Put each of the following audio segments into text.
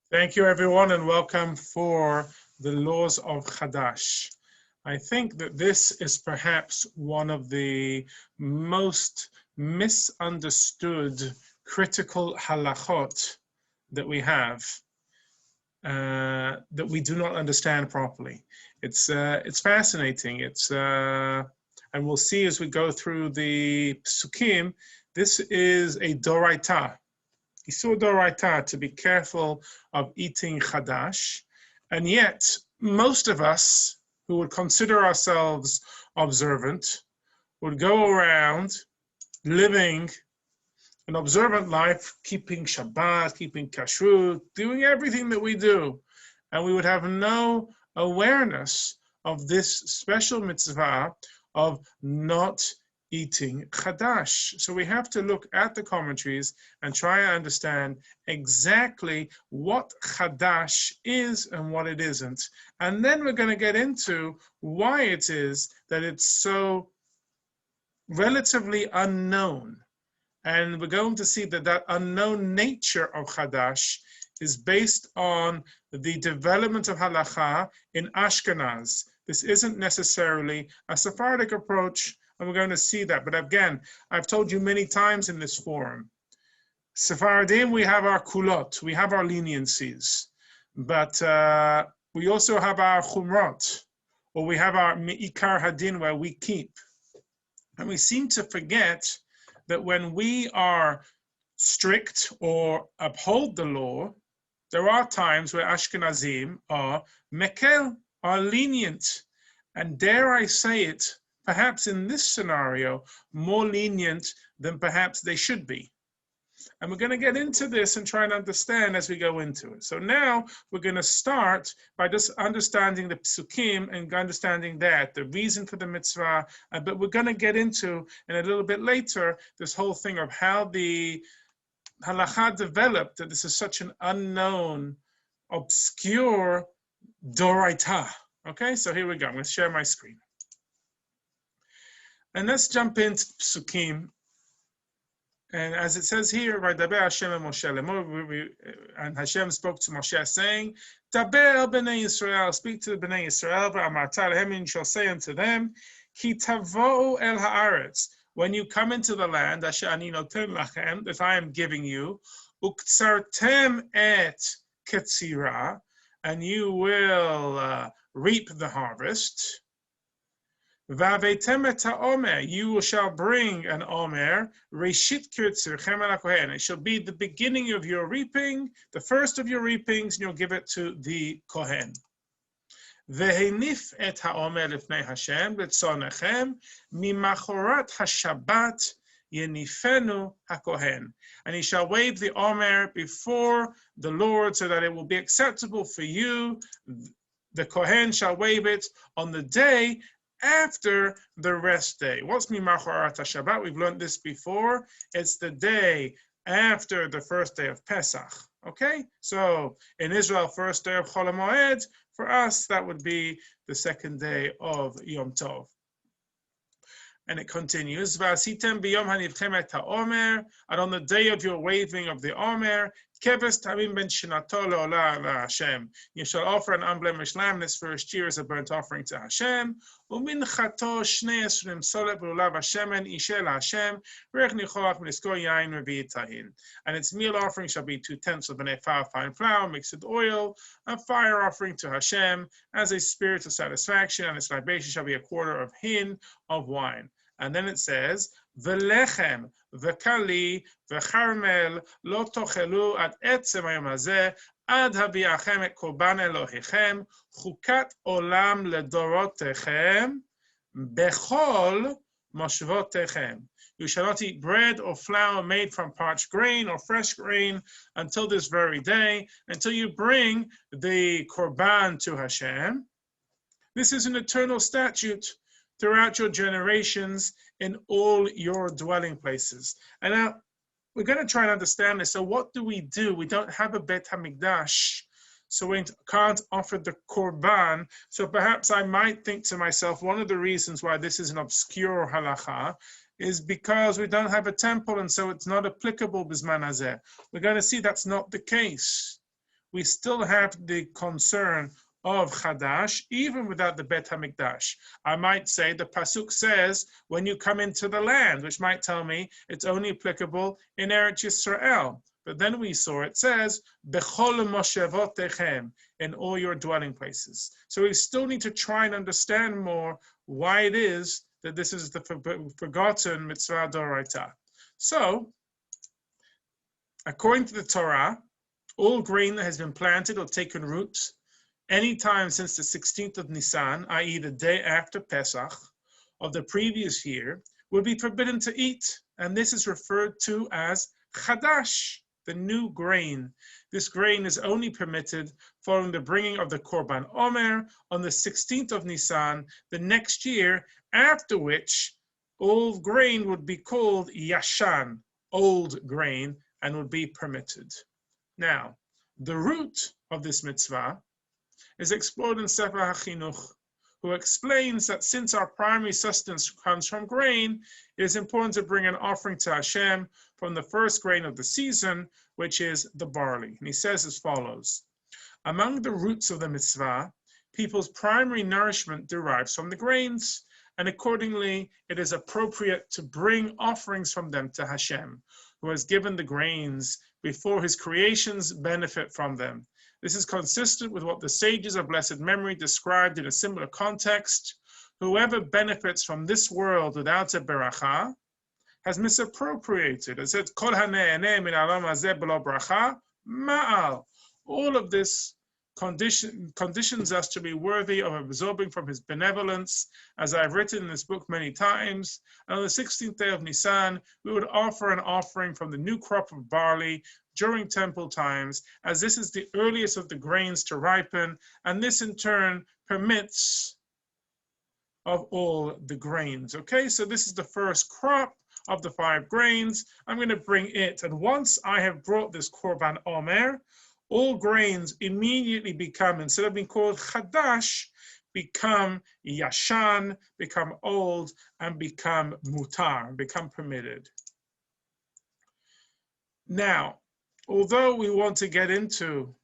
Thank you, everyone, and welcome for the laws of Hadash. I think that this is perhaps one of the most misunderstood critical halachot that we have, that we do not understand properly. It's fascinating. And we'll see as we go through the psukim. This is a doraita. Isur doraita, to be careful of eating chadash, and yet most of us who would consider ourselves observant would go around living an observant life, keeping Shabbat, keeping kashrut, doing everything that we do, and we would have no awareness of this special mitzvah of not eating chadash. So we have to look at the commentaries and try to understand exactly what chadash is and what it isn't. And then we're going to get into why it is that it's so relatively unknown. And we're going to see that that unknown nature of chadash is based on the development of halacha in Ashkenaz. This isn't necessarily a Sephardic approach, and we're going to see that. But again, I've told you many times in this forum, Sephardim, we have our kulot, we have our leniencies, but we also have our chumrot, or we have our me'ikar hadin, where we keep. And we seem to forget that when we are strict or uphold the law, there are times where Ashkenazim are mekel, are lenient, and dare I say it, perhaps in this scenario, more lenient than perhaps they should be. And we're going to get into this and try and understand as we go into it. So now we're going to start by just understanding the psukim and understanding that, the reason for the mitzvah, but we're going to get into, in a little bit later, this whole thing of how the halacha developed, that this is such an unknown, obscure doraita. Okay, so here we go. I'm going to share my screen. And let's jump into psukim. And as it says here, Vaydaber Hashem and Moshe, and Hashem spoke to Moshe, saying, Daber el b'nei Yisrael, speak to the b'nei Yisrael, v'amarta lehem, and shall say unto them, Ki tavo'u el haaretz, when you come into the land, asher ani noten lachem, that I am giving you, uktsartem et ketzira, and you will reap the harvest. V'avetem et ha'omer, you shall bring an omer, reshit kirtzirchem el hakohen. It shall be the beginning of your reaping, the first of your reapings, and you'll give it to the kohen. V'henif et ha'omer lifnei Hashem b'tzonechem mimachorat hashabbat yenifenu hakohen. And he shall wave the omer before the Lord so that it will be acceptable for you. The kohen shall wave it on the day after the rest day. What's mimachorat Shabbat? We've learned this before. It's the day after the first day of Pesach. Okay, so in Israel, first day of Chol HaMoed. For us, that would be the second day of Yom Tov. And it continues, V'asitem b'yom hanivchem et ha'omer, and on the day of your waving of the omer, keves tamim ben shinato le'olah Hashem. You shall offer an unblemished lamb this first year as a burnt offering to Hashem. U'minchato shnei esrim solet v'lulav Hashemen ishel Hashem, v'rech nichoach v'niskor yain v'v'yit tahin. And its meal offering shall be 2/10 of an ephah of fine flour mixed with oil, a fire offering to Hashem as a spirit of satisfaction, and its libation shall be 1/4 of hin of wine. And then it says, V'lechem, v'kali, v'charmel, lo tochelu ad etzem hayom hazeh, ad haviachem et korban Elohechem, chukat olam ledorotechem, bechol moshvotechem. You shall not eat bread or flour made from parched grain or fresh grain until this very day, until you bring the korban to Hashem. This is an eternal statute throughout your generations in all your dwelling places. And now we're going to try and understand this. So what do? We don't have a Bet HaMikdash, so we can't offer the korban. So perhaps I might think to myself, one of the reasons why this is an obscure halacha is because we don't have a temple, and so it's not applicable bisman hazeh. We're going to see that's not the case. we still have the concern of Hadash, even without the Bet HaMikdash. I might say the Pasuk says, when you come into the land, which might tell me it's only applicable in Eretz Yisrael. But then we saw it says, Bechol moshevotechem, in all your dwelling places. So we still need to try and understand more why it is that this is the forgotten mitzvah d'oraita. So, according to the Torah, all grain that has been planted or taken root any time since the 16th of Nisan, i.e. the day after Pesach of the previous year, would be forbidden to eat. And this is referred to as Hadash, the new grain. This grain is only permitted following the bringing of the Korban Omer on the 16th of Nisan, the next year, after which all grain would be called Yashan, old grain, and would be permitted. Now, the root of this mitzvah is explored in Sefer HaChinuch, who explains that since our primary sustenance comes from grain, it is important to bring an offering to Hashem from the first grain of the season, which is the barley. And he says as follows, among the roots of the mitzvah, people's primary nourishment derives from the grains, and accordingly, it is appropriate to bring offerings from them to Hashem, who has given the grains before his creations benefit from them. This is consistent with what the sages of blessed memory described in a similar context. Whoever benefits from this world without a beracha has misappropriated. It says, Kol haneineh min ha'olam hazeh b'lo bracha, ma'al. All of this conditions us to be worthy of absorbing from his benevolence. As I've written in this book many times, and on the 16th day of Nisan, we would offer an offering from the new crop of barley during temple times, as this is the earliest of the grains to ripen, and this in turn permits of all the grains. Okay, so this is the first crop of the 5 grains. I'm going to bring it, and once I have brought this Korban Omer, all grains immediately become, instead of being called Hadash, become Yashan, become old, and become Mutar, become permitted. Now, although we want to get into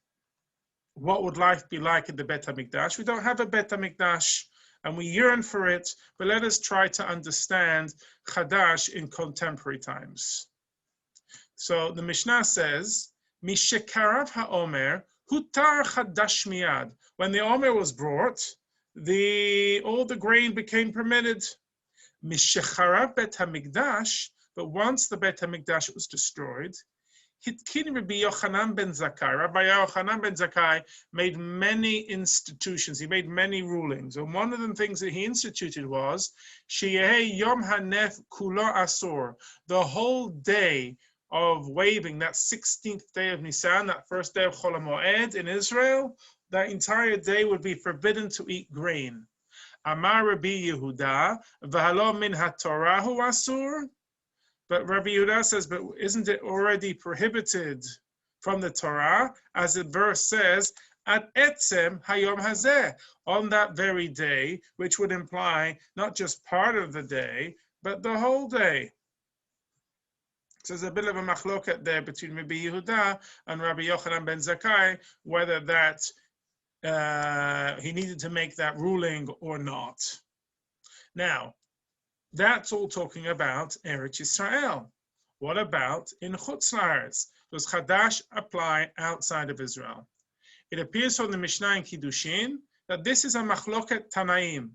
what would life be like in the Bet HaMikdash, we don't have a Bet HaMikdash, and we yearn for it, but let us try to understand Hadash in contemporary times. So the Mishnah says, Mishekarav ha'omer, hutar chadash miyad. When the omer was brought, all the grain became permitted. Mishecharav bet hamikdash, but once the bet hamikdash was destroyed, hitkin Rabbi Yochanan ben Zakkai. Rabbi Yochanan ben Zakkai made many institutions. He made many rulings, and one of the things that he instituted was sheyeh yom hanef kulo asur. The whole day of waving, that 16th day of Nisan, that first day of Chol HaMoed in Israel, that entire day would be forbidden to eat grain. Amar Rabbi Yehuda, v'halo min haTorah hu asur. But Rabbi Yehuda says, but isn't it already prohibited from the Torah? As the verse says, at etzem hayom hazeh, on that very day, which would imply not just part of the day, but the whole day. So there's a bit of a machloket there between Rabbi Yehuda and Rabbi Yochanan ben Zakkai, whether that he needed to make that ruling or not. Now, that's all talking about Eretz Yisrael. What about in Chutz La'aretz? Does Hadash apply outside of Israel? It appears from the Mishnah in Kiddushin that this is a machloket Tanaim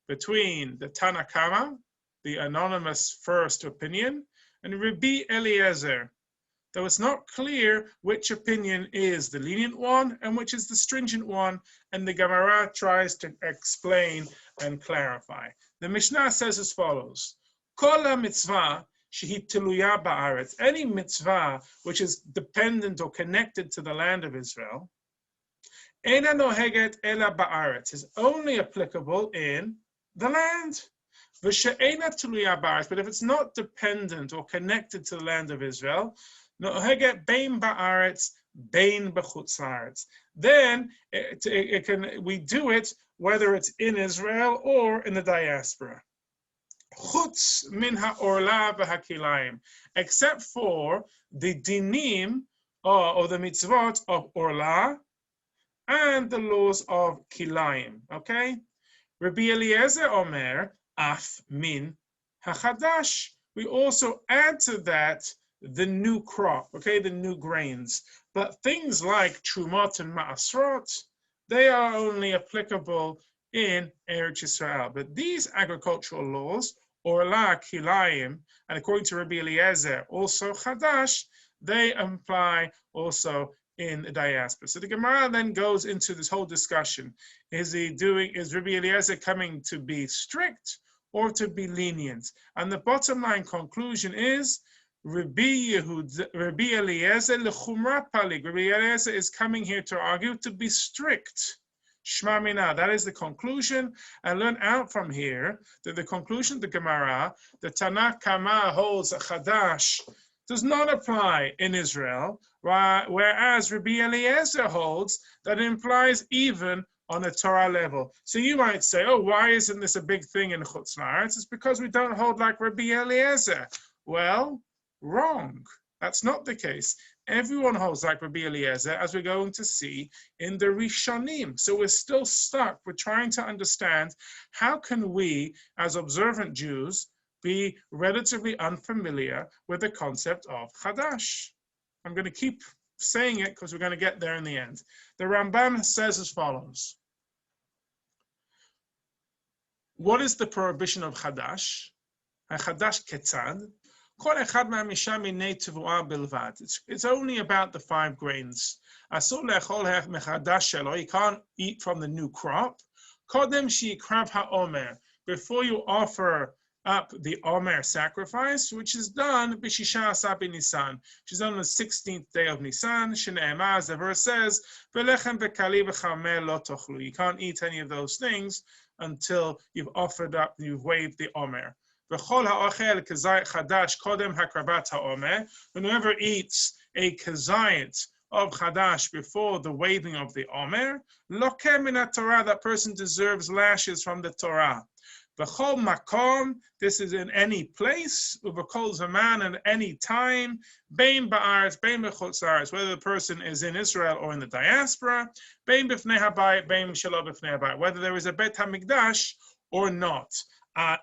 between the Tana Kama, the anonymous first opinion, and Rabbi Eliezer, though it's not clear which opinion is the lenient one and which is the stringent one, and the Gemara tries to explain and clarify. The Mishnah says as follows, Kol mitzvah shehi teluya ba'aretz, any mitzvah which is dependent or connected to the land of Israel, eina noheget ela ba'aretz, is only applicable in the land. But if it's not dependent or connected to the land of Israel, then we do it whether it's in Israel or in the diaspora. Except for the dinim or the mitzvot of Orlah, and the laws of Kilayim. Okay? Rabbi Eliezer Omer, Af Min HaChadash. We also add to that the new crop, okay, the new grains. But things like Trumot and Ma'asrot, they are only applicable in Eretz Yisrael. But these agricultural laws, Orlah, Kilayim, and according to Rabbi Eliezer, also Chadash, they apply also in the diaspora. So the Gemara then goes into this whole discussion. Is Rabbi Eliezer coming to be strict or to be lenient? And the bottom line conclusion is Rabbi Eliezer lechumra palig. Rabbi Eliezer is coming here to argue to be strict. Shma mina. That is the conclusion. And learn out from here that the conclusion of the Gemara, the Tanakh Kama holds a Chadash, does not apply in Israel, whereas Rabbi Eliezer holds that it implies even on a Torah level. So you might say, oh, why isn't this a big thing in Chutz La'aretz? It's because we don't hold like Rabbi Eliezer. Well, wrong. That's not the case. Everyone holds like Rabbi Eliezer, as we're going to see in the Rishonim. So we're still stuck. We're trying to understand how can we, as observant Jews, be relatively unfamiliar with the concept of Hadash. I'm going to keep saying it because we're going to get there in the end. The Rambam says as follows. What is the prohibition of Hadash? Hadash ketzad. It's only about the 5 grains. You can't eat from the new crop. Before you offer up the Omer sacrifice, which is done b'shisha asar b'Nisan, which is done on the 16th day of Nisan. Shne'emar, as the verse says, v'lechem v'kali v'chameh lo tochlu. You can't eat any of those things until you've offered up, you've waved the Omer. V'chol ha'ochel kazayit chadash kodem hakrabat ha'omer. Whoever eats a kazayit of Hadash before the waving of the Omer, lokem min Torah, that person deserves lashes from the Torah. V'chol makom, this is in any place, uv'kol zaman, at any time, bein ba'aretz, bein b'chutz la'aretz, whether the person is in Israel or in the diaspora, bein b'fnei habayit, bein shelo b'fnei habayit, whether there is a Bet HaMikdash or not.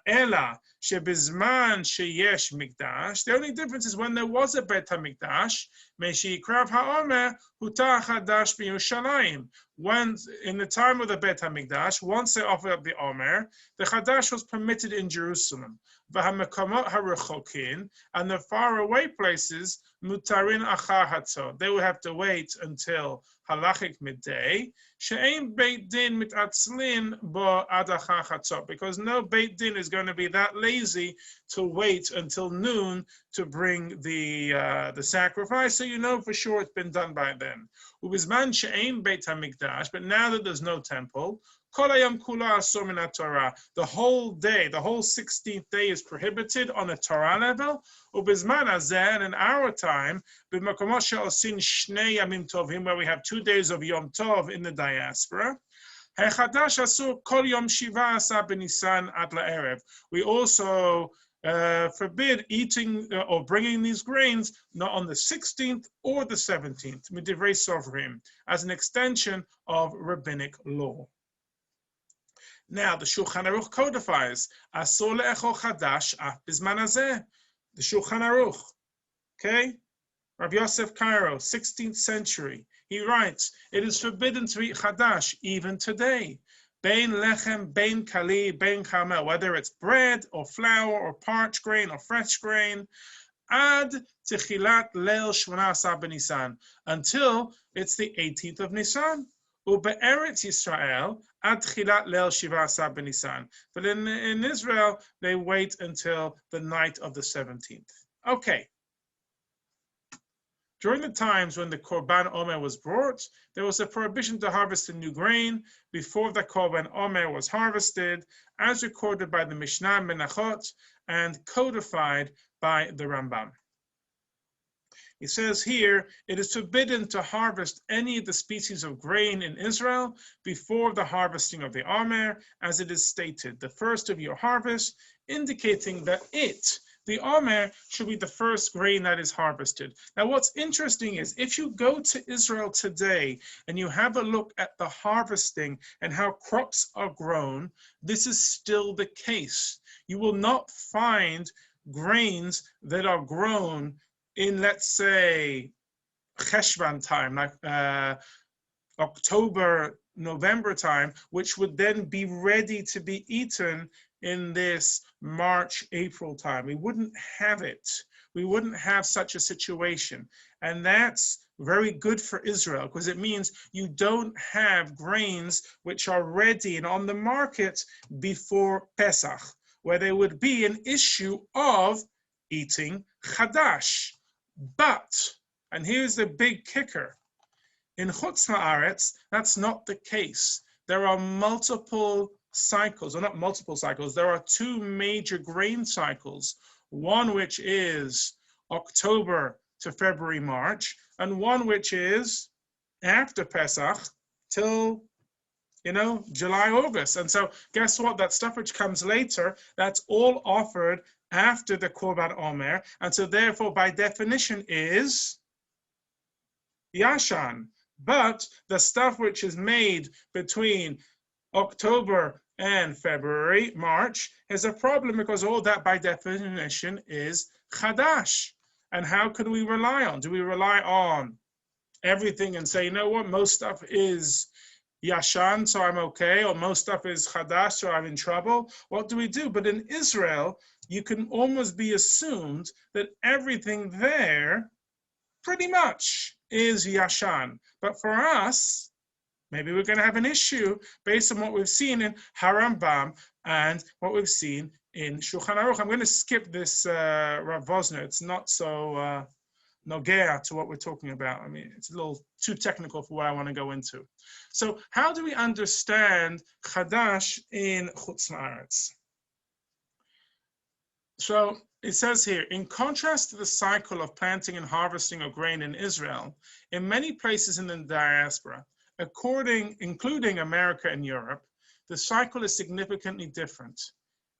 Ela shebizman sheyesh mikdash. The only difference is when there was a Bet HaMikdash, me'shikrav ha'omer hutar chadash b'Yerushalayim. When in the time of the Bet HaMikdash, once they offered up the Omer, the chadash was permitted in Jerusalem. V'hamekamot harechokin, and the faraway places mutarin achar hatzot. They would have to wait until halachic midday. She'ein beit din mitatzlin bo ad achar chatzot, because no beit din is going to be that lazy to wait until noon to bring the sacrifice. So you know for sure it's been done by then. Ubizman she'ein beit hamikdash, but now that there's no temple, kol hayom kula asur min haTorah. The whole day, the whole 16th day is prohibited on a Torah level. Ubizman hazeh, in our time, b'makomot she'osin shnei yamim tovim, where we have 2 days of Yom Tov in the diaspora. Hechadash asur kol yom shiva asar b'Nisan ad la'erev. We also forbid eating or bringing these grains not on the 16th or the 17th, midivrei sovrim, as an extension of rabbinic law. Now, the Shulchan Aruch codifies asur le'echol chadash af bizman hazeh. The Shulchan Aruch, okay? Rav Yosef Cairo, 16th century. He writes, it is forbidden to eat chadash even today. Bein lechem, bein kali, bein chamel, whether it's bread or flour or parched grain or fresh grain, ad techilat leil shmona asar b'Nisan, until it's the 18th of Nisan. Ube'eretz Yisrael ad techilat leil shiva asar b'Nisan. But in Israel, they wait until the night of the 17th. Okay. During the times when the Korban Omer was brought, there was a prohibition to harvest the new grain before the Korban Omer was harvested, as recorded by the Mishnah Menachot and codified by the Rambam. He says here, it is forbidden to harvest any of the species of grain in Israel before the harvesting of the Omer, as it is stated, the first of your harvest, indicating that it, the Omer should be the first grain that is harvested. Now, what's interesting is if you go to Israel today and you have a look at the harvesting and how crops are grown, this is still the case. You will not find grains that are grown in, let's say, Cheshvan time, like October, November time, which would then be ready to be eaten in this March, April time. We wouldn't have it. We wouldn't have such a situation. And that's very good for Israel because it means you don't have grains which are ready and on the market before Pesach, where there would be an issue of eating Hadash. But, and here's the big kicker, in Chutz La'aretz, that's not the case. There are multiple cycles, or not multiple cycles, there are two major grain cycles, one which is October to February, March, and one which is after Pesach till, July, August. And so guess what? That stuff which comes later, that's all offered after the Korban Omer, and so therefore by definition is Yashan. But the stuff which is made between October and February, March, is a problem because all that by definition is Hadash. And how can we rely on? Do we rely on everything and say, you know what, most stuff is Yashan, so I'm okay, or most stuff is Hadash, so I'm in trouble? What do we do? But in Israel, you can almost be assumed that everything there pretty much is Yashan. But for us, maybe we're going to have an issue based on what we've seen in Harambam and what we've seen in Shulchan Aruch. I'm going to skip this Rav Vosner. It's not so nogea to what we're talking about. I mean, it's a little too technical for what I want to go into. So how do we understand Chadash in Chutz La'aretz? So it says here, in contrast to the cycle of planting and harvesting of grain in Israel, in many places in the diaspora, including America and Europe, the cycle is significantly different.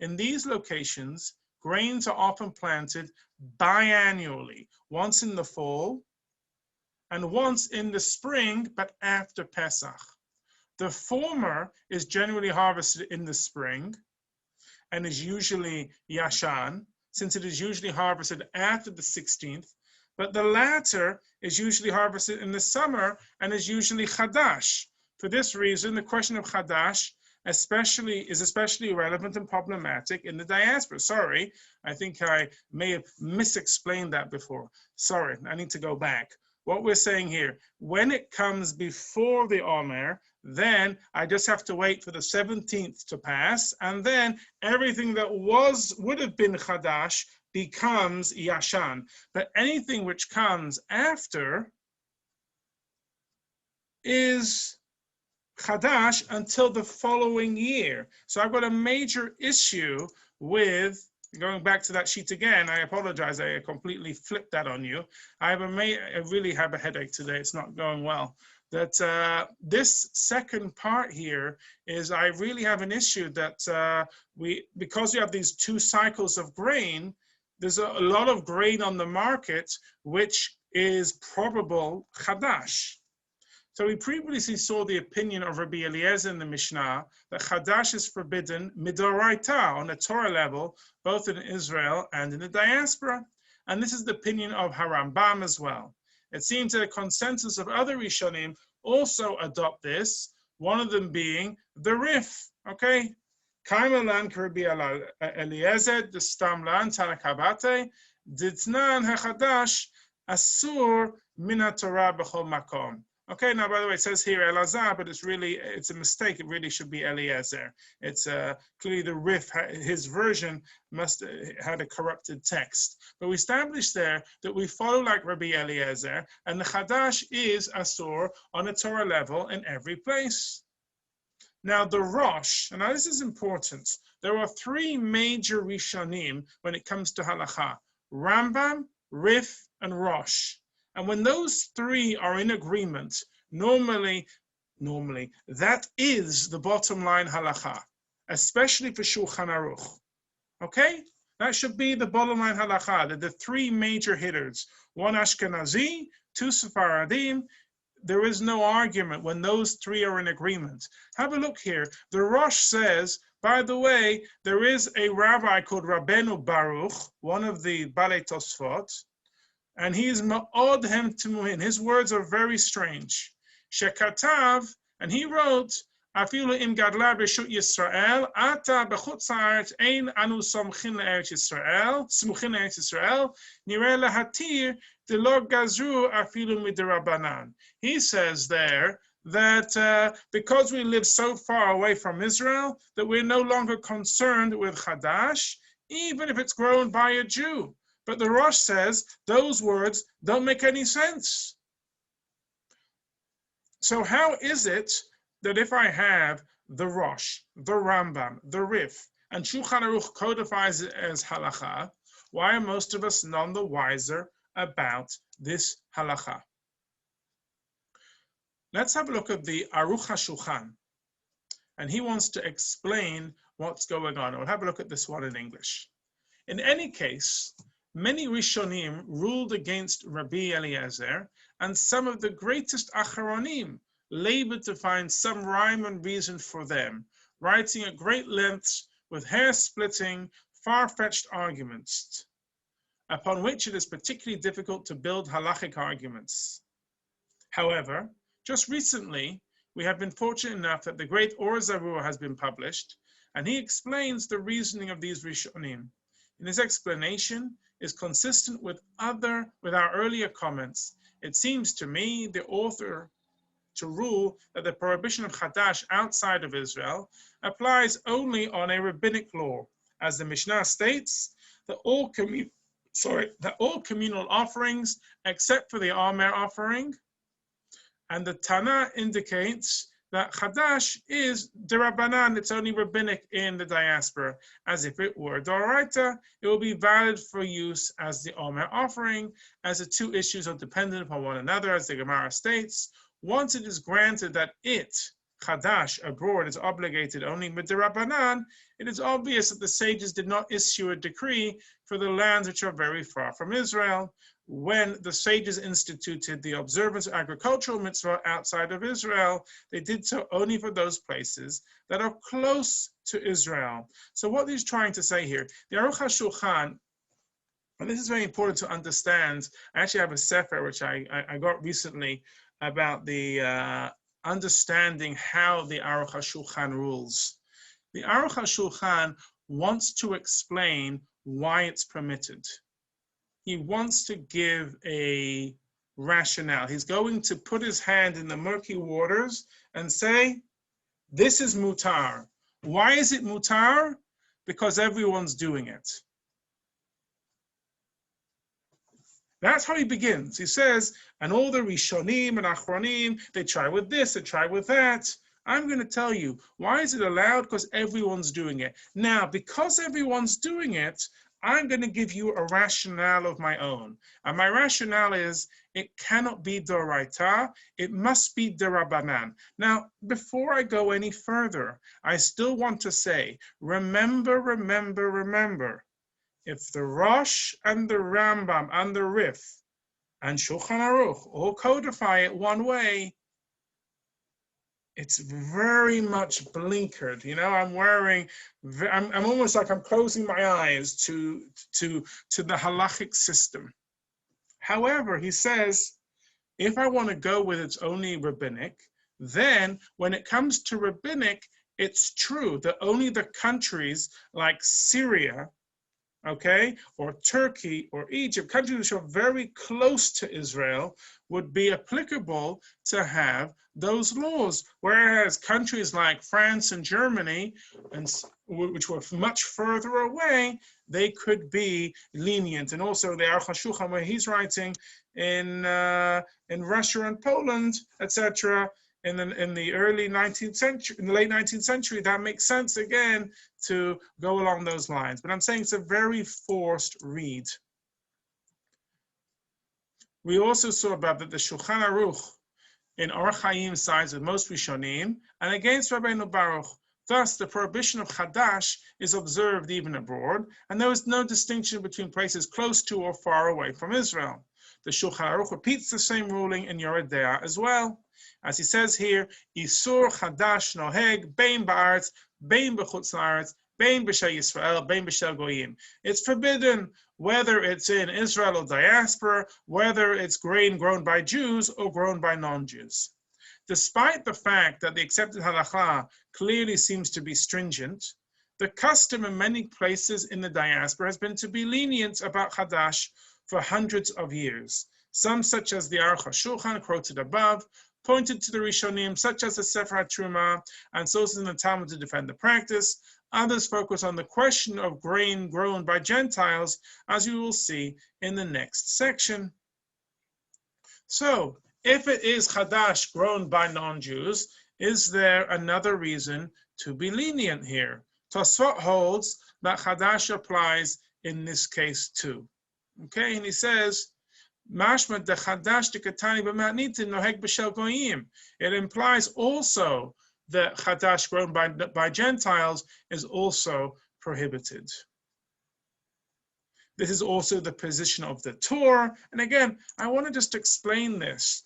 In these locations, grains are often planted biannually, once in the fall and once in the spring, but after Pesach. The former is generally harvested in the spring and is usually Yashan, since it is usually harvested after the 16th, but the latter is usually harvested in the summer and is usually Hadash. For this reason, the question of Hadash is especially relevant and problematic in the diaspora. Sorry, I think I may have misexplained that before. Sorry, I need to go back. What we're saying here, when it comes before the Omer, then I just have to wait for the 17th to pass, and then everything that would have been Chadash becomes Yashan. But anything which comes after is Chadash until the following year. So I've got a major issue with, going back to that sheet again, I apologize, I completely flipped that on you. I really have a headache today, it's not going well. That this second part here is I really have an issue that because we have these two cycles of grain, there's a lot of grain on the market, which is probable Chadash. So we previously saw the opinion of Rabbi Eliezer in the Mishnah that Chadash is forbidden midoraita on a Torah level, both in Israel and in the diaspora. And this is the opinion of Harambam as well. It seems that a consensus of other Rishonim also adopt this, one of them being the Rif, okay? Kaimalan Rabbi Eliezer, the Stamlan, Tanakabate, Ditnan HaChadash, Asur Mina Torah B'chol Makom. Okay, now by the way, it says here Elazar, but it's a mistake. It really should be Eliezer. It's clearly the Rif, his version had a corrupted text. But we established there that we follow like Rabbi Eliezer, and the Chadash is Asur on a Torah level in every place. Now the Rosh, and now this is important. There are three major Rishonim when it comes to Halacha: Rambam, Rif, and Rosh. And when those three are in agreement, normally, that is the bottom line halacha, especially for Shulchan Aruch. Okay? That should be the bottom line halacha, the three major hitters. One Ashkenazi, two Sephardim. There is no argument when those three are in agreement. Have a look here. The Rosh says, by the way, there is a rabbi called Rabbeinu Baruch, one of the Balei Tosfot, and he is Ma'od Hem Timuhin. His words are very strange. Shekatav, and he wrote, Afilu im gadla b'shut Yisrael, ata b'chutz haaretz ein anu somchin le'eretz Yisrael, smuchin le'eretz Yisrael, nireh lahatir d'lo gazru afilu midrabanan. He says there that because we live so far away from Israel, that we're no longer concerned with Hadash, even if it's grown by a Jew. But the Rosh says those words don't make any sense. So how is it that if I have the Rosh, the Rambam, the Rif, and Shulchan Aruch codifies it as halacha, why are most of us none the wiser about this halacha? Let's have a look at the Aruch HaShulchan, and he wants to explain what's going on. We'll have a look at this one in English. In any case, many Rishonim ruled against Rabbi Eliezer, and some of the greatest Acharonim labored to find some rhyme and reason for them, writing at great lengths with hair-splitting, far-fetched arguments, upon which it is particularly difficult to build halachic arguments. However, just recently, we have been fortunate enough that the great Or Zarua has been published, and he explains the reasoning of these Rishonim. And his explanation is consistent with our earlier comments. It seems to me, the author, to rule that the prohibition of Hadash outside of Israel applies only on a rabbinic law. As the Mishnah states, that all communal offerings, except for the Amer offering, and the Tana indicates that Hadash is derabanan, it's only rabbinic in the diaspora. As if it were Doraita, it will be valid for use as the Omer offering, as the two issues are dependent upon one another, as the Gemara states. Once it is granted that Hadash, abroad, is obligated only with derabanan, it is obvious that the sages did not issue a decree for the lands which are very far from Israel. When the sages instituted the observance of agricultural mitzvah outside of Israel, they did so only for those places that are close to Israel. So what he's trying to say here, the Aruch HaShulchan, and this is very important to understand. I actually have a sefer which I got recently about the understanding how the Aruch HaShulchan rules. The Aruch HaShulchan wants to explain why it's permitted. He wants to give a rationale. He's going to put his hand in the murky waters and say, this is mutar. Why is it mutar? Because everyone's doing it. That's how he begins. He says, and all the Rishonim and Achronim, they try with this, they try with that. I'm going to tell you, why is it allowed? Because everyone's doing it. Now, because everyone's doing it, I'm going to give you a rationale of my own. And my rationale is, it cannot be Doraita, it must be Derabanan. Now, before I go any further, I still want to say, remember, if the Rosh and the Rambam and the Rif and Shulchan Aruch all codify it one way, it's very much blinkered. You know, I'm almost like I'm closing my eyes to the halachic system. However, he says, if I want to go with it's only rabbinic, then when it comes to rabbinic, it's true that only the countries like Syria, okay, or Turkey or Egypt, countries which are very close to Israel, would be applicable to have those laws. Whereas countries like France and Germany, which were much further away, they could be lenient. And also the Aruch HaShulchan, where he's writing in Russia and Poland, etc., in the early 19th century, in the late 19th century, that makes sense again to go along those lines. But I'm saying it's a very forced read. We also saw about that the Shulchan Aruch in Or Chaim sides with most Rishonim, and against Rabbeinu Baruch, Thus, the prohibition of Hadash is observed even abroad, and there is no distinction between places close to or far away from Israel. The Shulchan Aruch repeats the same ruling in Yoreh De'ah as well. As he says here, Isur Hadash Noheg, Bein Ba'aretz, Bein B'chutz La'aretz, Bein B'shel Yisrael, Bein B'shel Goyim. It's forbidden whether it's in Israel or diaspora, whether it's grain grown by Jews or grown by non-Jews. Despite the fact that the accepted halakha clearly seems to be stringent, the custom in many places in the diaspora has been to be lenient about Hadash for hundreds of years. Some, such as the Aruch HaShulchan quoted above, pointed to the Rishonim, such as the Sefer HaTruma, and sources in the Talmud to defend the practice. Others focus on the question of grain grown by Gentiles, as you will see in the next section. So, if it is Hadash grown by non-Jews, is there another reason to be lenient here? Tosfot holds that Hadash applies in this case too. Okay, and he says, Mashma de Hadash de Katani b'matnitin noheg b'shel goyim. It implies also that Hadash grown by Gentiles is also prohibited. This is also the position of the Torah. And again, I want to just explain this.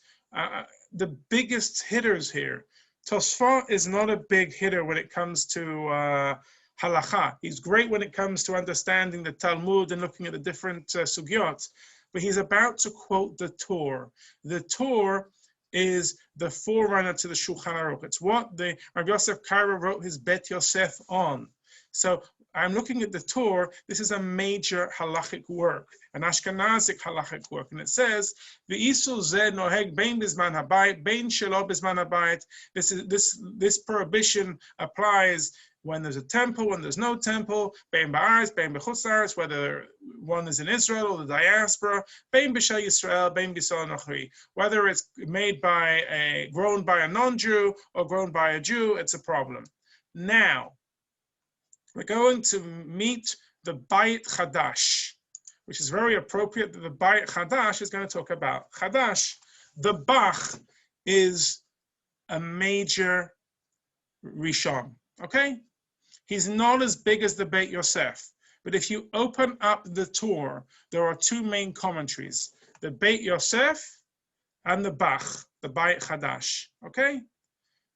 The biggest hitters here. Tosfot is not a big hitter when it comes to halakha. He's great when it comes to understanding the Talmud and looking at the different sugyot, but he's about to quote the Torah. The Torah is the forerunner to the Shulchan Aruch. It's what the Rav Yosef Karo wrote his Bet Yosef on. So I'm looking at the Torah. This is a major halachic work, an Ashkenazic halachic work, and it says v'isul zeh noheg bein bizman habayit, bein shelo bizman habayit. This prohibition applies when there's a temple, when there's no temple, bein ba'aretz, bein b'chutz la'aretz, whether one is in Israel or the diaspora, bein b'shel Yisrael, bein b'yisrael nochri, whether it's grown by a non-Jew or grown by a Jew, it's a problem. Now, we're going to meet the Bayit Hadash, which is very appropriate that the Bayit Hadash is going to talk about Hadash. The Bach is a major Rishon, okay? He's not as big as the Beit Yosef, but if you open up the Torah, there are two main commentaries, the Beit Yosef and the Bach, the Bayit Hadash, okay?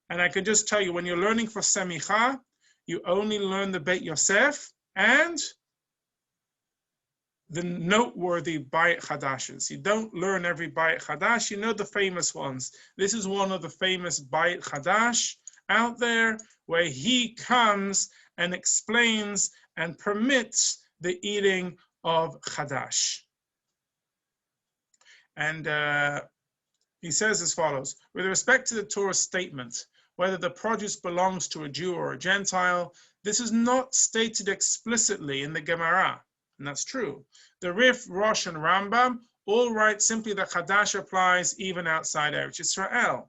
And I can just tell you, when you're learning for Semicha, you only learn the Beit Yosef and the noteworthy Bayit Hadashes. You don't learn every Bayit Hadash, you know the famous ones. This is one of the famous Bayit Hadash out there where he comes and explains and permits the eating of Hadash. And he says as follows, with respect to the Torah statement, whether the produce belongs to a Jew or a Gentile, this is not stated explicitly in the Gemara, and that's true. The Rif, Rosh, and Rambam all write simply that Hadash applies even outside Eretz Yisrael.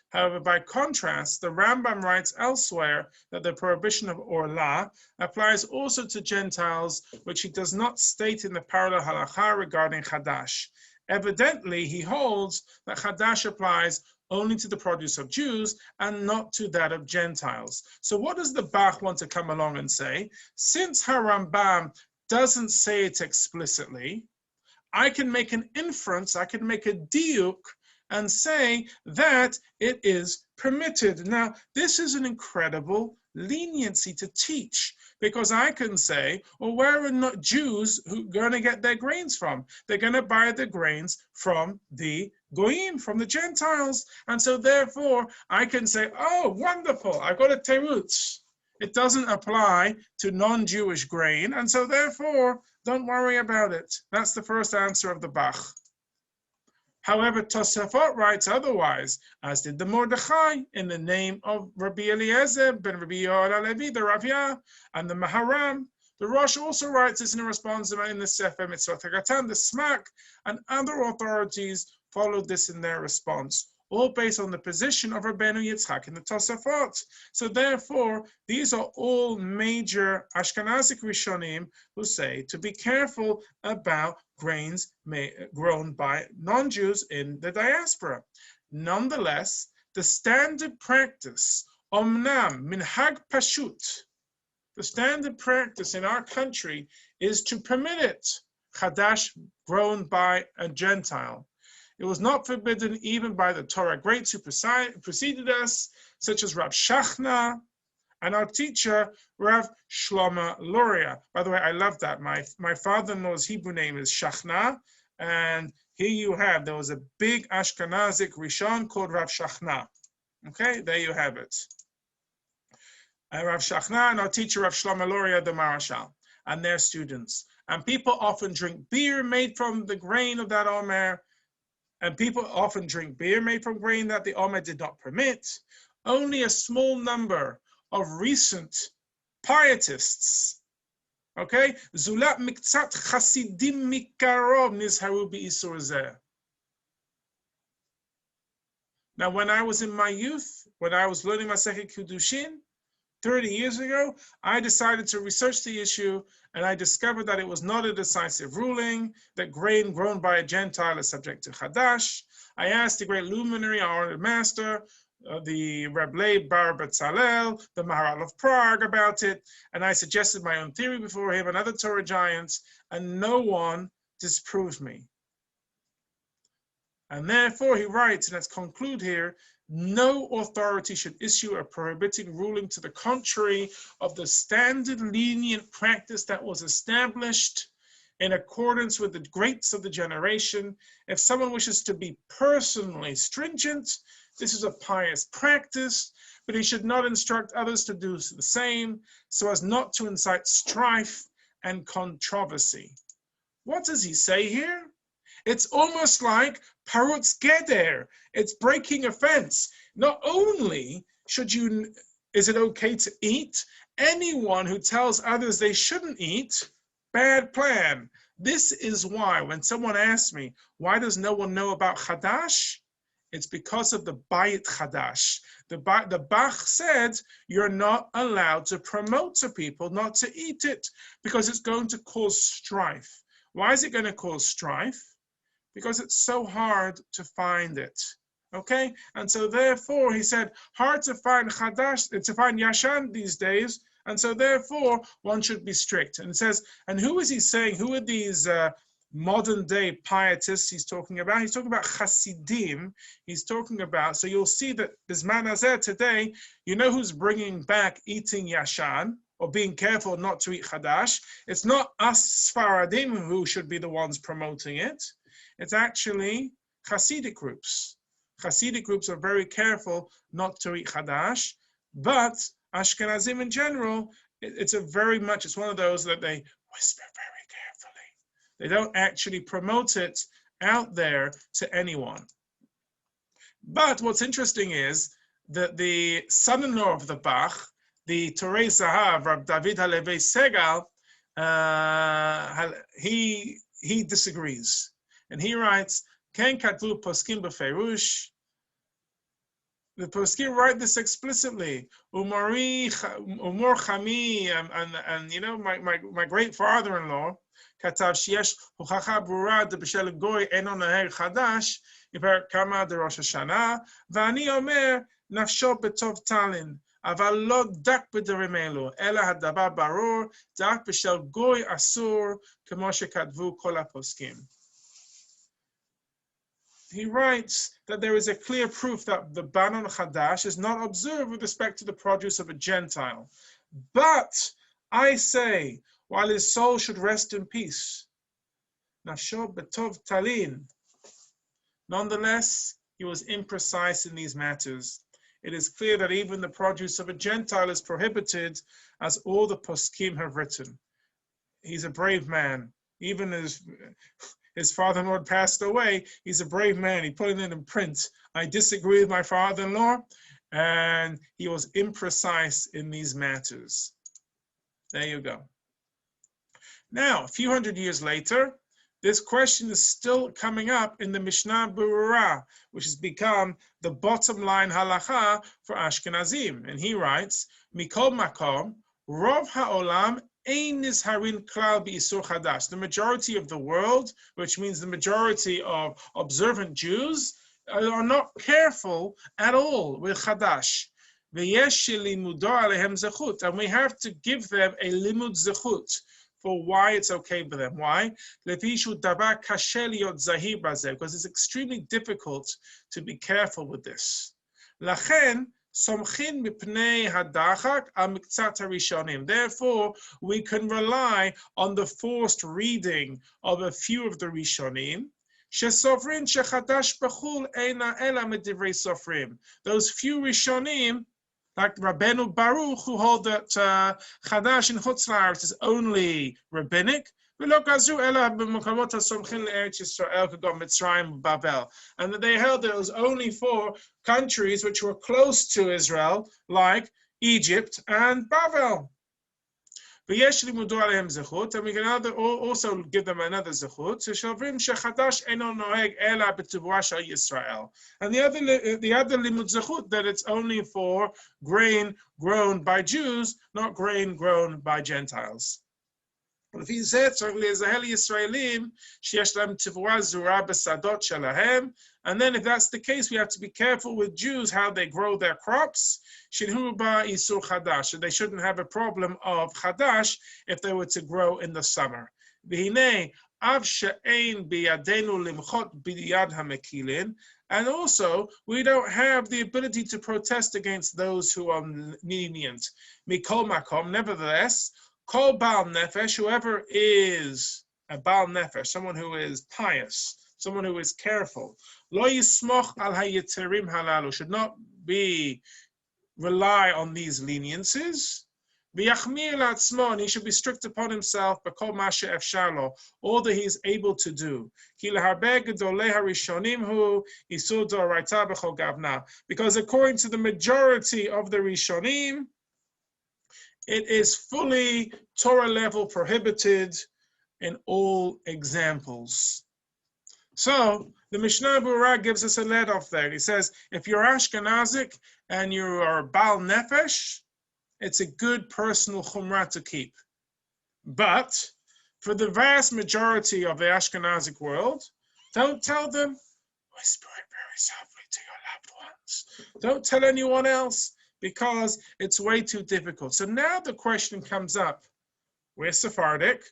However, by contrast, the Rambam writes elsewhere that the prohibition of Orlah applies also to Gentiles, which he does not state in the parallel halakha regarding Hadash. Evidently, he holds that Hadash applies only to the produce of Jews and not to that of Gentiles. So what does the Bach want to come along and say? Since Harambam doesn't say it explicitly, I can make an inference, I can make a diuk and say that it is permitted. Now, this is an incredible leniency to teach, because I can say, well, where are not Jews who are going to get their grains from? They're going to buy the grains from the Goyim, from the Gentiles. And so therefore, I can say, oh, wonderful, I've got a terutz. It doesn't apply to non-Jewish grain, and so therefore, don't worry about it. That's the first answer of the Bach. However, Tosafot writes otherwise, as did the Mordechai, in the name of Rabbi Eliezer ben Rabbi Yoel Levi, the Ravya, and the Maharam. The Rosh also writes this in a response in the Sefer Mitzvot HaGatan, the Smak, and other authorities followed this in their response, all based on the position of Rabbeinu Yitzchak in the Tosafot. So therefore, these are all major Ashkenazic Rishonim who say to be careful about grains grown by non-Jews in the diaspora. Nonetheless, the standard practice Omnam minhag pashut. The standard practice in our country is to permit it. Hadash grown by a Gentile. It was not forbidden even by the Torah greats who preceded us, such as Rav Shachna and our teacher, Rav Shlomo Luria. By the way, I love that. My father-in-law's Hebrew name is Shachna, and here you have, there was a big Ashkenazic Rishon called Rav Shachna. Okay, there you have it. Rav Shachna and our teacher, Rav Shlomo Luria, the Marashal, and their students. And people often drink beer made from the grain of that Omer, and people often drink beer made from grain that the Omer did not permit. Only a small number of recent pietists, okay, Zulat miktzat chasidim mikarov nizharu bi'isur zeh. Now, when I was in my youth, when I was learning Masechet Kiddushin, 30 years ago, I decided to research the issue, and I discovered that it was not a decisive ruling, that grain grown by a Gentile is subject to Hadash. I asked the great luminary, our honored master, the Reb Leib Bar Betzalel, the Maharal of Prague about it, and I suggested my own theory before him and other Torah giants, and no one disproved me. And therefore, he writes, and let's conclude here, no authority should issue a prohibiting ruling to the contrary of the standard lenient practice that was established in accordance with the greats of the generation. If someone wishes to be personally stringent, this is a pious practice, but he should not instruct others to do the same so as not to incite strife and controversy. What does he say here? It's almost like parutz geder. It's breaking a fence. Not only is it okay to eat, anyone who tells others they shouldn't eat, bad plan. This is why when someone asks me, why does no one know about Hadash? It's because of the Bayit Hadash. The Bach said you're not allowed to promote to people not to eat it because it's going to cause strife. Why is it going to cause strife? Because it's so hard to find it, okay? And so therefore, he said, hard to find Hadash, to find Yashan these days, and so therefore, one should be strict. And it says, and who is he saying, who are these modern day pietists he's talking about? He's talking about Hasidim. He's talking about, so you'll see that Bisman Hazeh today, you know who's bringing back eating Yashan, or being careful not to eat Hadash. It's not us Sfaradim who should be the ones promoting it. It's actually Hasidic groups. Hasidic groups are very careful not to eat Hadash, but Ashkenazim in general, it's one of those that they whisper very carefully. They don't actually promote it out there to anyone. But what's interesting is that the son-in-law of the Bach, the Torah Zahav, Rab David Halevi Segal, he disagrees. And he writes, Ken Katvu Poskim Beferush. The Poskim write this explicitly. Umor Chami, and you know, my great father-in-law, Katav Shiesh Huchacha Brura de B'Shel Goy Eno Naher Chadash, Iper Kama de Rosh Hashanah, Vani Omer Nafsho Betov Talin. אבל לא דק בדברים אלו, אלא הדבר ברור, דק בשל גוי אסור, כמו שכתבו כל הפוסקים. He writes that there is a clear proof that the ban on Hadash is not observed with respect to the produce of a Gentile. But I say, while his soul should rest in peace, Nafsho betov talin. Nonetheless, he was imprecise in these matters. It is clear that even the produce of a Gentile is prohibited, as all the poskim have written. He's a brave man. Even his father-in-law passed away, he's a brave man. He put it in print. I disagree with my father-in-law, and he was imprecise in these matters. There you go. Now, a few hundred years later, this question is still coming up in the Mishnah Berurah, which has become the bottom line halacha for Ashkenazim. And he writes, Mikol makom, rov ha'olam ein nizharin klal b'isur chadash. The majority of the world, which means the majority of observant Jews, are not careful at all with chadash. V'yesh limudo alehem zechut, and we have to give them a limud zechut for why it's okay for them. Why? Because it's extremely difficult to be careful with this. Therefore, we can rely on the forced reading of a few of the Rishonim. Those few Rishonim, like Rabbeinu Baruch, who hold that Hadash in Chutz La'aretz is only rabbinic, and that they held that it was only for countries which were close to Israel, like Egypt and Babel. And we can also give them another zechut. And the other limud zechut, that it's only for grain grown by Jews, not grain grown by Gentiles. And then if that's the case, we have to be careful with Jews, how they grow their crops. They shouldn't have a problem of Hadash if they were to grow in the summer. And also, we don't have the ability to protest against those who are lenient. Mikol makom, nevertheless, Kol Baal Nefesh, whoever is a Baal Nefesh, someone who is pious, someone who is careful, Lo yismoch al hayitzerim halalu, should not rely on these leniencies. V'yachmir la'atzmo, and he should be strict upon himself, b'kol ma she'efshar lo, all that he is able to do. Ki leharbe gedolei harishonim hu isur d'oraita b'chol gavna, because according to the majority of the Rishonim, it is fully Torah level prohibited in all examples. So the Mishnah Berurah gives us a let off there. He says, if you're Ashkenazic and you are Baal Nefesh, it's a good personal chumrah to keep. But for the vast majority of the Ashkenazic world, don't tell them, whisper it very softly to your loved ones. Don't tell anyone else, because it's way too difficult. So now the question comes up, we're Sephardic,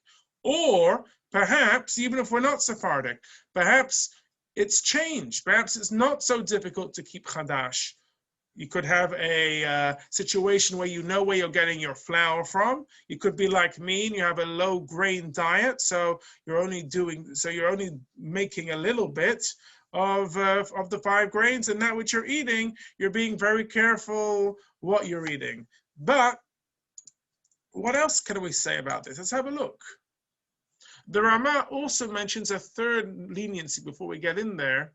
or perhaps, even if we're not Sephardic, perhaps it's changed. Perhaps it's not so difficult to keep Hadash. You could have a situation where you know where you're getting your flour from. You could be like me and you have a low grain diet, so you're only making a little bit of the 5 grains, and that which you're eating, you're being very careful what you're eating. But what else can we say about this? Let's have a look. The Ramah also mentions a third leniency before we get in there,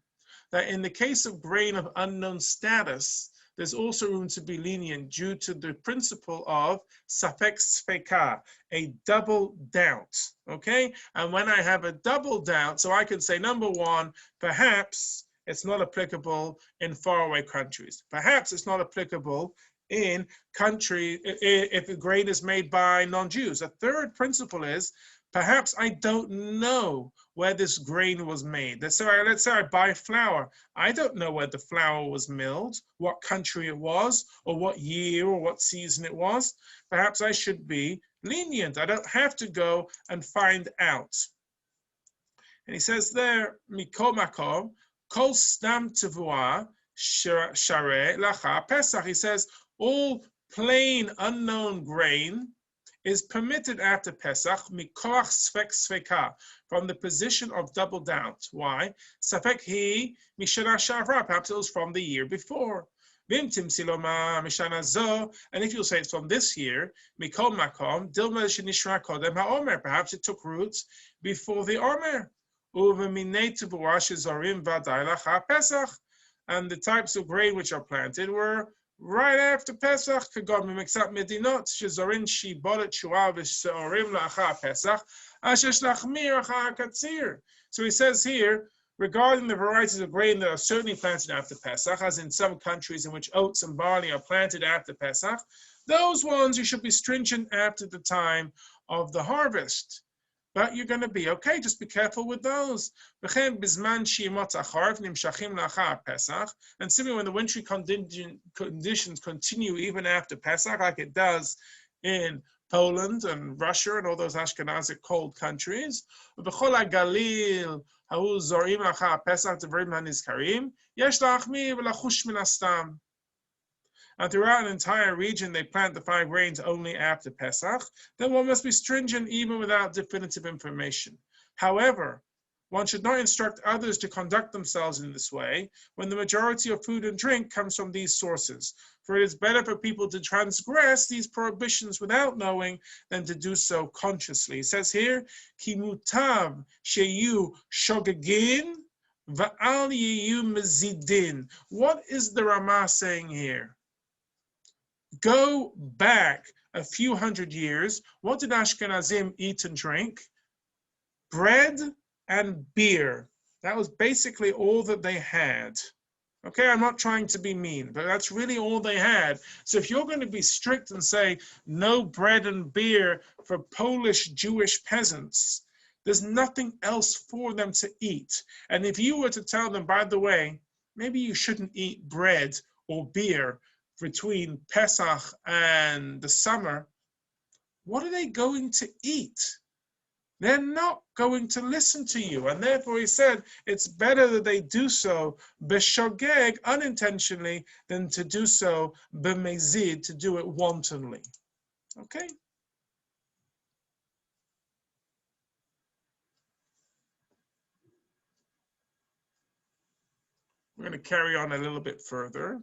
that in the case of grain of unknown status, there's also room to be lenient due to the principle of safek sfeka, a double doubt, okay? And when I have a double doubt, so I can say, number one, perhaps it's not applicable in faraway countries. Perhaps it's not applicable in country if a grain is made by non-Jews. A third principle is, perhaps I don't know where this grain was made. Let's say I buy flour. I don't know where the flour was milled, what country it was, or what year or what season it was. Perhaps I should be lenient. I don't have to go and find out. And he says there, Mikol makom, kol stam tevua shareh lacha Pesach. He says, all plain unknown grain is permitted after Pesach, mikoach sfek sveka, from the position of double doubt. Why? Safek hi mishana shavra, perhaps it was from the year before. Vimtim siloma mishana zo, and if you'll say it's from this year, mikol makom dilma shenishra kodem haomer, perhaps it took roots before the omer. Uveminei tevua shezorim vaday lacha Pesach, and the types of grain which are planted were right after Pesach. So he says here, regarding the varieties of grain that are certainly planted after Pesach, as in some countries in which oats and barley are planted after Pesach, those ones you should be stringent after the time of the harvest. but you're going to be okay. Just be careful with those. And simply when the wintry conditions continue even after Pesach, like it does in Poland and Russia and all those Ashkenazic cold countries, and throughout an entire region they plant the 5 grains only after Pesach, then one must be stringent even without definitive information. However, one should not instruct others to conduct themselves in this way when the majority of food and drink comes from these sources. For it is better for people to transgress these prohibitions without knowing than to do so consciously. It says here, Ki mutav sheyu shogegin va'al yeyu mezidin. What is the Ramah saying here? Go back a few hundred years. What did Ashkenazim eat and drink? Bread and beer. That was basically all that they had. Okay, I'm not trying to be mean, but that's really all they had. So if you're going to be strict and say no bread and beer for Polish Jewish peasants, there's nothing else for them to eat. And if you were to tell them, by the way, maybe you shouldn't eat bread or beer between Pesach and the summer, what are they going to eat? They're not going to listen to you. And therefore he said, it's better that they do so b'shogeg, unintentionally, than to do so b'mezid, to do it wantonly. Okay? We're going to carry on a little bit further.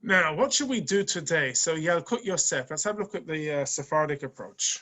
Now, what should we do today? So, Yalkut Yosef, let's have a look at the Sephardic approach.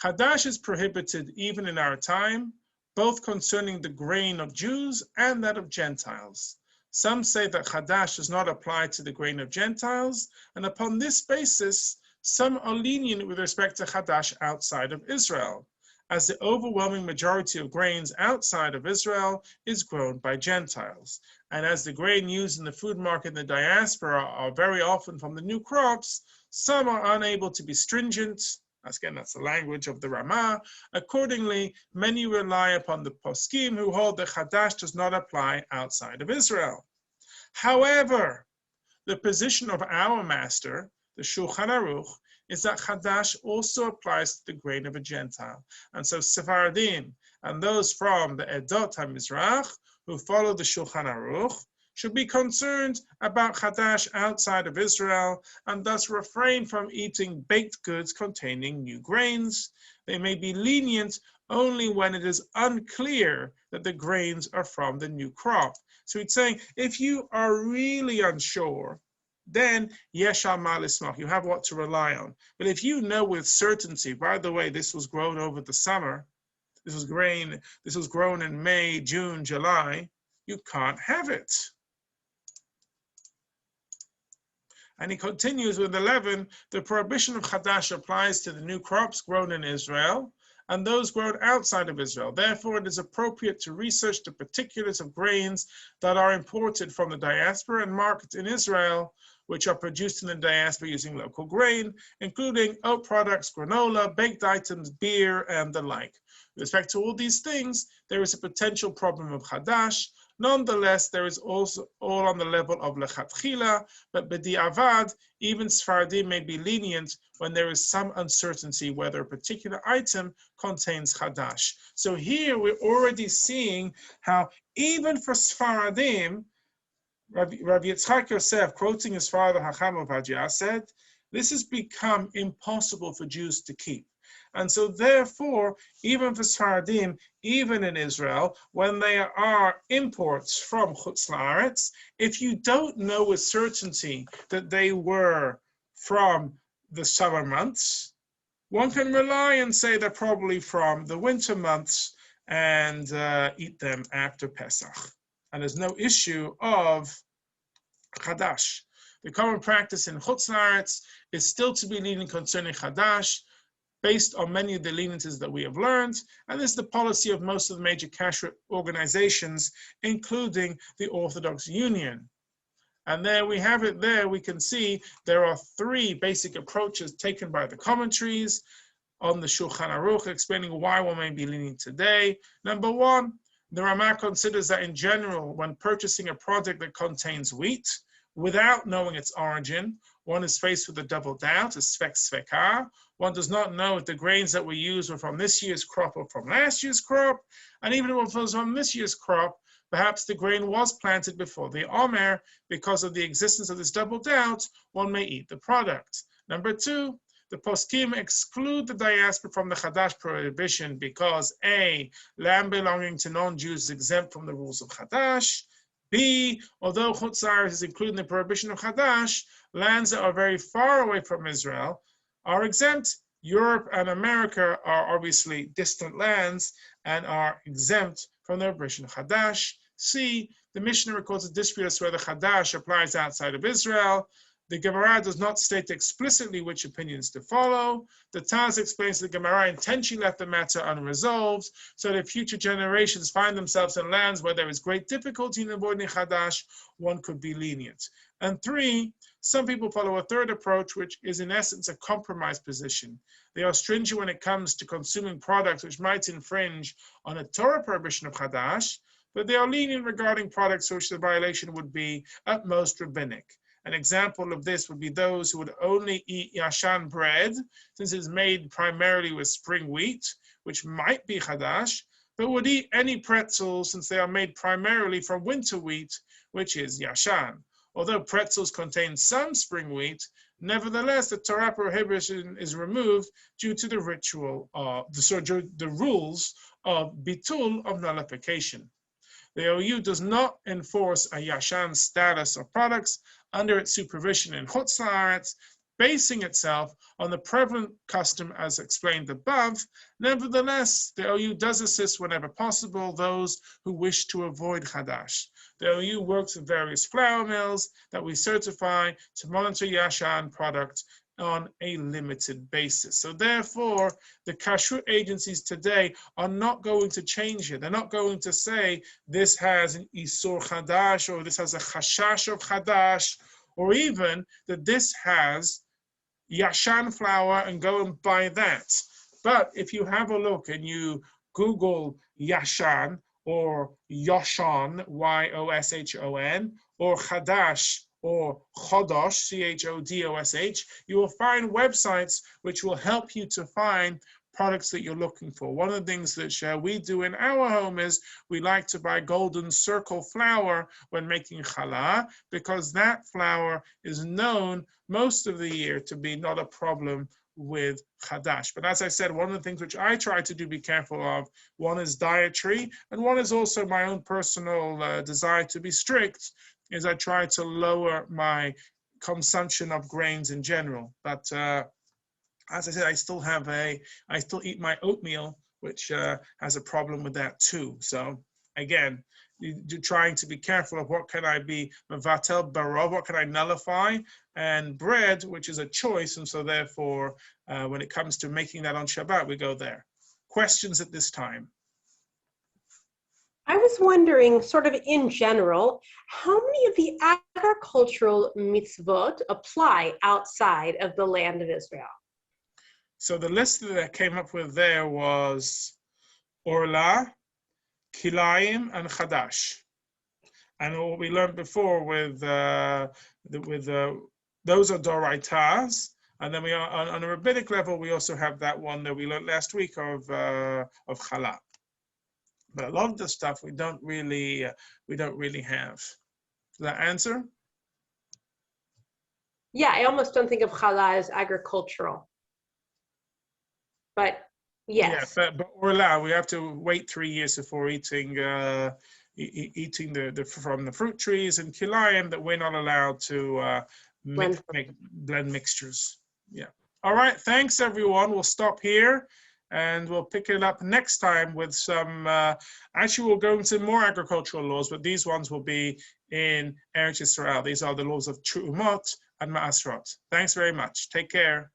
Hadash is prohibited even in our time, both concerning the grain of Jews and that of Gentiles. Some say that Hadash does not apply to the grain of Gentiles, and upon this basis, some are lenient with respect to Hadash outside of Israel, as the overwhelming majority of grains outside of Israel is grown by Gentiles. And as the grain used in the food market in the diaspora are very often from the new crops, some are unable to be stringent. Again, that's the language of the Ramah. Accordingly, many rely upon the poskim who hold that Hadash does not apply outside of Israel. However, the position of our master, the Shulchan Aruch, is that Hadash also applies to the grain of a Gentile. And so Sephardim and those from the Edot HaMizrach who follow the Shulchan Aruch should be concerned about Hadash outside of Israel and thus refrain from eating baked goods containing new grains. They may be lenient only when it is unclear that the grains are from the new crop. So he's saying, if you are really unsure, then yesh al ma lismach, you have what to rely on. But if you know with certainty, by the way, this was grown over the summer, this was grown in May, June, July, you can't have it. And he continues with 11, the prohibition of Hadash applies to the new crops grown in Israel and those grown outside of Israel. Therefore, it is appropriate to research the particulars of grains that are imported from the diaspora and marketed in Israel, which are produced in the diaspora using local grain, including oat products, granola, baked items, beer, and the like. With respect to all these things, there is a potential problem of Hadash. Nonetheless, there is also all on the level of lechatchila, but b'di'avad, even Sephardim may be lenient when there is some uncertainty whether a particular item contains Hadash. So here we're already seeing how even for Sephardim, Rav Yitzchak Yosef, quoting his father Hacham Ovadia, said, this has become impossible for Jews to keep. And so therefore, even for Sephardim, even in Israel, when there are imports from Chutz La'aretz, if you don't know with certainty that they were from the summer months, one can rely and say they're probably from the winter months and eat them after Pesach. And there's no issue of Hadash. The common practice in Chutz La'aretz is still to be lenient concerning Hadash, based on many of the leniencies that we have learned, and this is the policy of most of the major kashrut organizations, including the Orthodox Union. And there we have it there. We can see there are three basic approaches taken by the commentaries on the Shulchan Aruch, explaining why one may be lenient today. Number one, the Ramah considers that in general, when purchasing a product that contains wheat, without knowing its origin, one is faced with a double doubt, a svek sveka. One does not know if the grains that we use were from this year's crop or from last year's crop. And even if it was from this year's crop, perhaps the grain was planted before the Omer. Because of the existence of this double doubt, one may eat the product. Number two, the poskim exclude the diaspora from the Hadash prohibition because A, land belonging to non-Jews is exempt from the rules of Hadash. B, although Chutz La'aretz is included in the prohibition of Hadash, lands that are very far away from Israel are exempt. Europe and America are obviously distant lands and are exempt from the prohibition of Hadash. C, the Mishnah records a dispute as to whether Hadash applies outside of Israel. The Gemara does not state explicitly which opinions to follow. The Taz explains the Gemara intentionally left the matter unresolved, so that if future generations find themselves in lands where there is great difficulty in avoiding Hadash, one could be lenient. And three, some people follow a third approach, which is in essence a compromise position. They are stringent when it comes to consuming products which might infringe on a Torah prohibition of Hadash, but they are lenient regarding products for which the violation would be at most rabbinic. An example of this would be those who would only eat yashan bread, since it is made primarily with spring wheat, which might be Hadash, but would eat any pretzels since they are made primarily from winter wheat, which is yashan. Although pretzels contain some spring wheat, nevertheless, the Torah prohibition is removed due to the the rules of bitul, of nullification. The OU does not enforce a yashan status of products under its supervision in Chutz La'aretz, basing itself on the prevalent custom as explained above. Nevertheless, the OU does assist whenever possible those who wish to avoid Hadash. The OU works with various flour mills that we certify to monitor yashan products on a limited basis. So therefore, the kashrut agencies today are not going to change it. They're not going to say this has an isur chadash or this has a chashash of chadash, or even that this has yashan flour and go and buy that. But if you have a look and you Google yashan or yoshan, Y-O-S-H-O-N, or chadash, or Chodosh, C-H-O-D-O-S-H, you will find websites which will help you to find products that you're looking for. One of the things that we do in our home is we like to buy golden circle flour when making challah, because that flour is known most of the year to be not a problem with Hadash. But as I said, one of the things which I try to be careful of, one is dietary, and one is also my own personal desire to be strict, is I try to lower my consumption of grains in general. But as I said, I still eat my oatmeal, which has a problem with that too. So again, you're trying to be careful of what can I be mevatel barov, what can I nullify, and bread, which is a choice, and so therefore, when it comes to making that on Shabbat, we go there. Questions at this time? I was wondering, sort of in general, how many of the agricultural mitzvot apply outside of the land of Israel? So the list that I came up with there was Orla, Kilayim, and Hadash. And what we learned before with those are Doraitas. And then we are on a rabbinic level, we also have that one that we learned last week of Chala. But a lot of the stuff we don't really have. Does that answer? Yeah, I almost don't think of challah as agricultural. But yes. Yeah, but Orla, we have to wait 3 years before eating the from the fruit trees, and kilayim that we're not allowed to blend mixtures. Yeah. All right. Thanks, everyone. We'll stop here. And we'll pick it up next time with some, actually we'll go into more agricultural laws, but these ones will be in Eretz Yisrael. These are the laws of Trumot and Ma'asrot. Thanks very much. Take care.